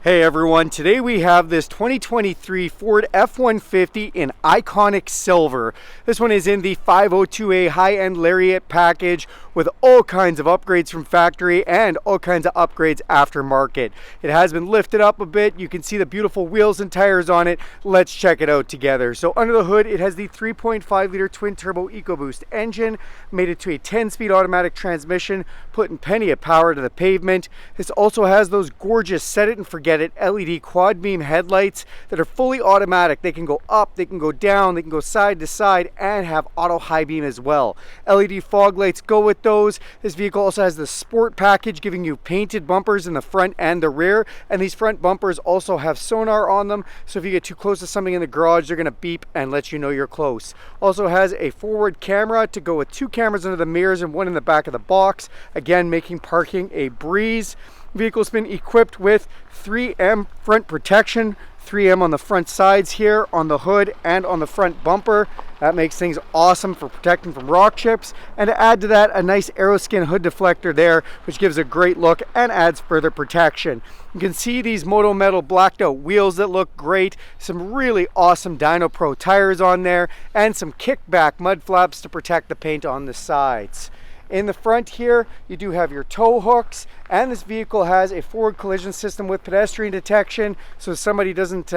Hey everyone, today we have this 2023 Ford F-150 in iconic silver. This one is in the 502A high-end Lariat package with all kinds of upgrades from factory and all kinds of upgrades aftermarket. It has been lifted up a bit. You can see the beautiful wheels and tires on it. Let's check it out together. So under the hood, it has the 3.5 liter twin turbo Ecoboost engine, made it to a 10-speed automatic transmission, putting plenty of power to the pavement. This also has those gorgeous set it and forget it LED quad beam headlights that are fully automatic. They can go up, they can go down, they can go side to side, and have auto high beam as well. LED fog lights go with those. This vehicle also has the sport package, giving you painted bumpers in the front and the rear, and these front bumpers also have sonar on them, so if you get too close to something in the garage, they're going to beep and let you know you're close. Also has a forward camera to go with 2 cameras under the mirrors and 1 in the back of the box, again making parking a breeze. Vehicle's been equipped with 3M front protection, 3M on the front sides here, on the hood, and on the front bumper. That makes things awesome for protecting from rock chips. And to add to that, a nice Aeroskin hood deflector there, which gives a great look and adds further protection. You can see these Moto Metal blacked out wheels that look great, some really awesome Dyno Pro tires on there, and some kickback mud flaps to protect the paint on the sides. In the front here, you do have your tow hooks, and this vehicle has a forward collision system with pedestrian detection, so if somebody doesn't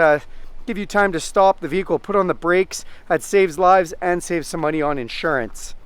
give you time to stop, the vehicle put on the brakes. That saves lives and saves some money on insurance.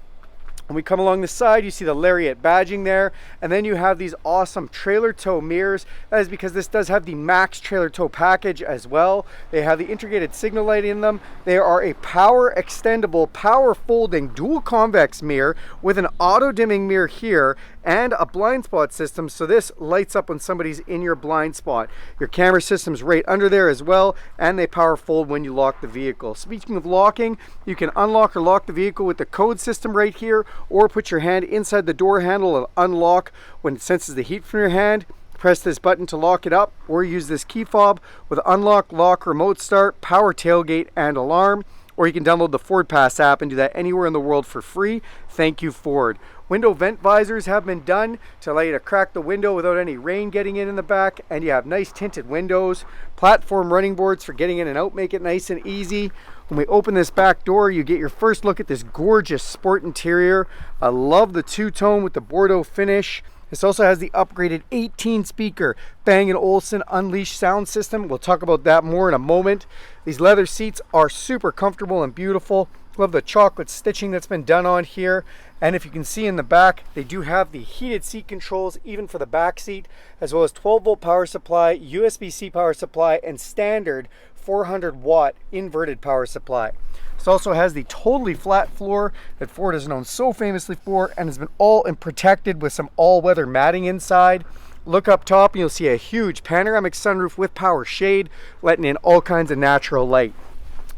When we come along the side, you see the Lariat badging there, and then you have these awesome trailer tow mirrors. That is because this does have the max trailer tow package as well. They have the integrated signal light in them. They are a power extendable, power folding dual convex mirror with an auto dimming mirror here and a blind spot system, so this lights up when somebody's in your blind spot. Your camera system's right under there as well, and they power fold when you lock the vehicle. Speaking of locking, you can unlock or lock the vehicle with the code system right here, or put your hand inside the door handle and unlock when it senses the heat from your hand. Press this button to lock it up, or use this key fob with unlock, lock, remote start, power tailgate, and alarm. Or you can download the Ford Pass app and do that anywhere in the world for free. Thank you, Ford. Window vent visors have been done to allow you to crack the window without any rain getting in the back, and you have nice tinted windows. Platform running boards for getting in and out make it nice and easy. When we open this back door, you get your first look at this gorgeous sport interior. I love the two-tone with the Bordeaux finish. This also has the upgraded 18 speaker Bang & Olufsen Unleashed sound system. We'll talk about that more in a moment. These leather seats are super comfortable and beautiful. Love the chocolate stitching that's been done on here. And if you can see in the back, they do have the heated seat controls even for the back seat, as well as 12-volt power supply, USB-C power supply, and standard 400-watt inverted power supply. This also has the totally flat floor that Ford is known so famously for, and has been all protected with some all-weather matting inside. Look up top and you'll see a huge panoramic sunroof with power shade, letting in all kinds of natural light.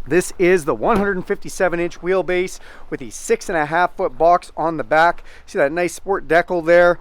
This is the 157-inch wheelbase with the 6.5-foot box on the back. See that nice sport decal there?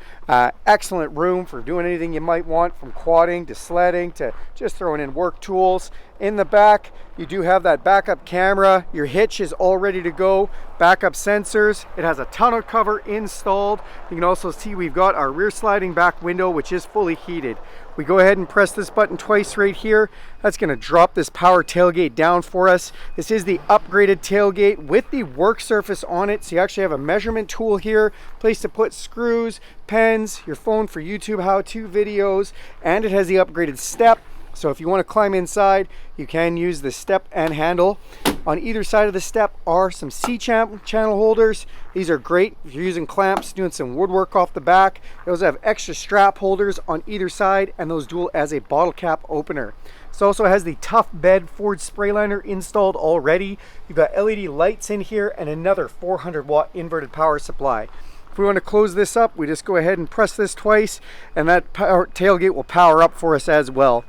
Excellent room for doing anything you might want, from quadding to sledding to just throwing in work tools. In the back, you do have that backup camera. Your hitch is all ready to go. Backup sensors. It has a tonneau cover installed. You can also see we've got our rear sliding back window, which is fully heated. We go ahead and press this button twice right here. That's going to drop this power tailgate down for us. This is the upgraded tailgate with the work surface on it. So you actually have a measurement tool here, place to put screws, pens, your phone for YouTube how-to videos, and it has the upgraded step. So if you want to climb inside, you can use the step and handle. On either side of the step are some C-channel holders. These are great if you're using clamps, doing some woodwork off the back. They also have extra strap holders on either side, and those dual as a bottle cap opener. This also has the Tough Bed Ford spray liner installed already. You've got LED lights in here and another 400-watt inverted power supply. If we want to close this up, we just go ahead and press this twice, and that tailgate will power up for us as well.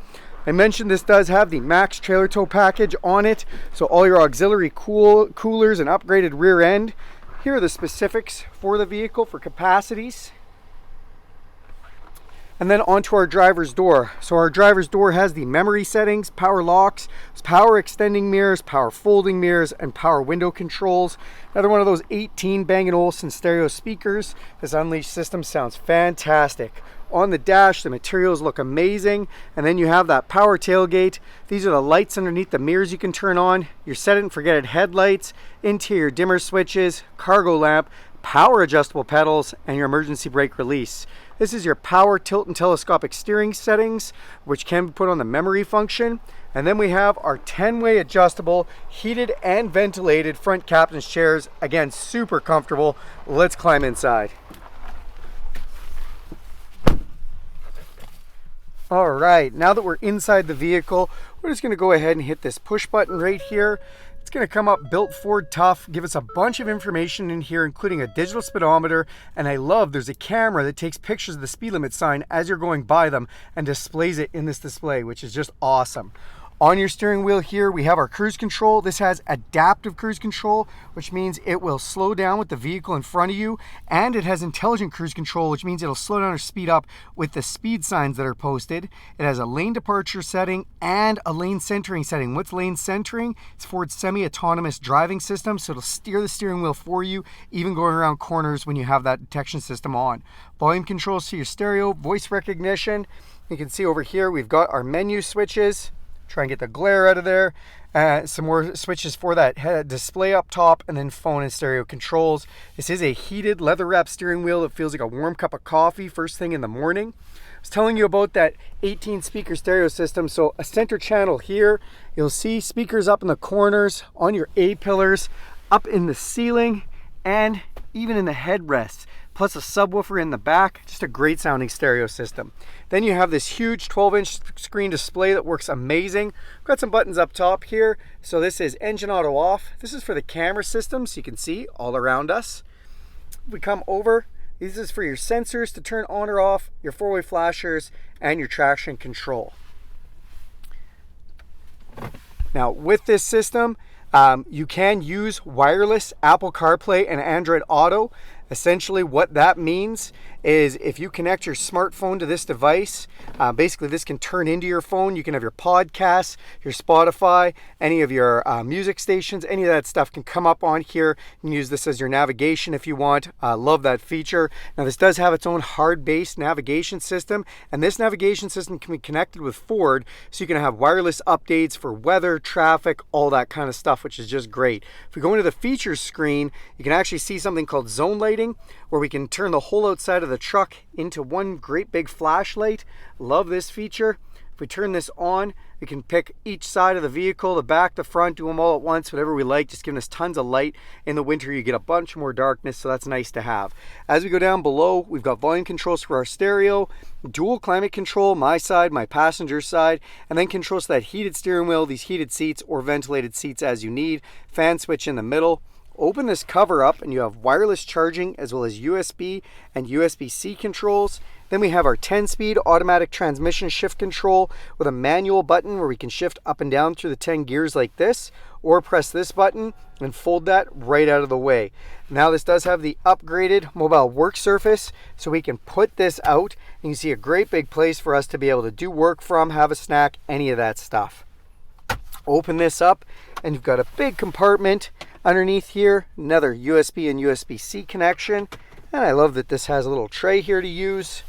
I mentioned this does have the max trailer tow package on it, so all your auxiliary coolers and upgraded rear end. Here are the specifics for the vehicle for capacities. And then onto our driver's door. So our driver's door has the memory settings, power locks, power extending mirrors, power folding mirrors, and power window controls. Another one of those 18 Bang & Olufsen stereo speakers. This Unleashed system sounds fantastic. On the dash, the materials look amazing. And then you have that power tailgate. These are the lights underneath the mirrors you can turn on. Your set it and forget it headlights, interior dimmer switches, cargo lamp, power adjustable pedals, and your emergency brake release. This is your power tilt and telescopic steering settings, which can be put on the memory function. And then we have our 10-way adjustable, heated and ventilated front captain's chairs. Again, super comfortable. Let's climb inside. All right, now that we're inside the vehicle, we're just gonna go ahead and hit this push button right here. It's going to come up built Ford tough, give us a bunch of information in here, including a digital speedometer, and I love there's a camera that takes pictures of the speed limit sign as you're going by them and displays it in this display, which is just awesome. On your steering wheel here, we have our cruise control. This has adaptive cruise control, which means it will slow down with the vehicle in front of you, and it has intelligent cruise control, which means it'll slow down or speed up with the speed signs that are posted. It has a lane departure setting and a lane centering setting. What's lane centering? It's Ford's semi-autonomous driving system, so it'll steer the steering wheel for you, even going around corners when you have that detection system on. Volume controls to your stereo, voice recognition. You can see over here, we've got our menu switches. Try and get the glare out of there. Some more switches for that head display up top, and then phone and stereo controls. This is a heated leather wrap steering wheel. It feels like a warm cup of coffee first thing in the morning. I was telling you about that 18 speaker stereo system. So a center channel here. You'll see speakers up in the corners, on your A-pillars, up in the ceiling, and even in the headrests. Plus a subwoofer in the back. Just a great sounding stereo system. Then you have this huge 12-inch screen display that works amazing. Got some buttons up top here. So this is engine auto off. This is for the camera system, so you can see all around us. If we come over, this is for your sensors to turn on or off, your four-way flashers, and your traction control. Now with this system, you can use wireless Apple CarPlay and Android Auto. Essentially what that means is if you connect your smartphone to this device, basically this can turn into your phone. You can have your podcasts, your Spotify, any of your music stations, any of that stuff can come up on here. You can use this as your navigation if you want. Love that feature. Now this does have its own hard-based navigation system, and this navigation system can be connected with Ford, so you can have wireless updates for weather, traffic, all that kind of stuff, which is just great. If we go into the features screen, you can actually see something called zone lighting, where we can turn the whole outside of the truck into one great big flashlight. Love this feature. If we turn this on, we can pick each side of the vehicle, the back, the front, do them all at once, whatever we like, just giving us tons of light. In the winter, you get a bunch more darkness, so that's nice to have. As we go down below, we've got volume controls for our stereo, dual climate control, my side, my passenger side, and then controls to that heated steering wheel, these heated seats or ventilated seats as you need, fan switch in the middle. Open this cover up and you have wireless charging as well as USB and USB-C controls. Then we have our 10-speed automatic transmission shift control with a manual button where we can shift up and down through the 10 gears like this, or press this button and fold that right out of the way. Now this does have the upgraded mobile work surface, so we can put this out and you see a great big place for us to be able to do work from, have a snack, any of that stuff. Open this up and you've got a big compartment underneath here, another USB and USB-C connection, and I love that this has a little tray here to use.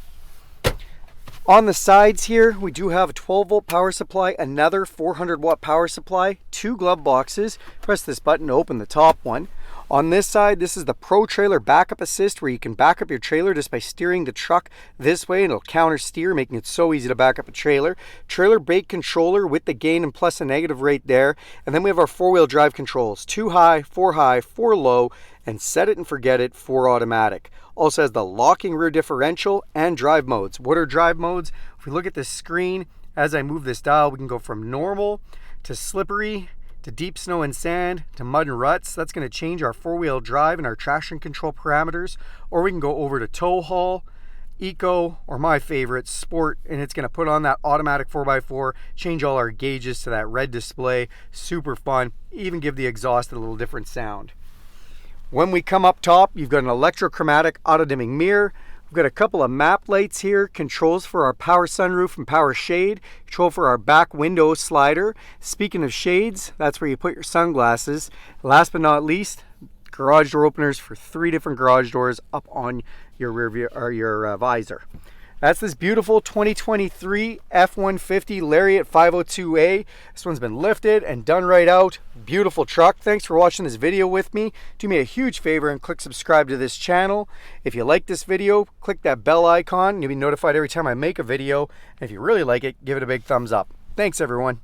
On the sides here, we do have a 12-volt power supply, another 400-watt power supply, two glove boxes. Press this button to open the top one. On this side, this is the Pro Trailer Backup Assist, where you can back up your trailer just by steering the truck this way, and it'll counter steer, making it so easy to back up a trailer. Trailer brake controller with the gain and plus and negative right there. And then we have our four-wheel drive controls, 2 high, 4 low, and set it and forget it, 4 automatic. Also has the locking rear differential and drive modes. What are drive modes? If we look at this screen, as I move this dial, we can go from normal to slippery, to deep snow and sand, to mud and ruts. That's going to change our four-wheel drive and our traction control parameters. Or we can go over to tow haul, eco, or my favorite, sport, and it's going to put on that automatic 4x4, change all our gauges to that red display. Super fun. Even give the exhaust a little different sound. When we come up top, you've got an electrochromatic auto-dimming mirror. We've got a couple of map lights here, controls for our power sunroof and power shade, control for our back window slider. Speaking of shades, that's where you put your sunglasses. Last but not least, garage door openers for 3 different garage doors up on your rear view or your visor. That's this beautiful 2023 F-150 Lariat 502A. This one's been lifted and done right out. Beautiful truck. Thanks for watching this video with me. Do me a huge favor and click subscribe to this channel. If you like this video, click that bell icon. You'll be notified every time I make a video. And if you really like it, give it a big thumbs up. Thanks, everyone.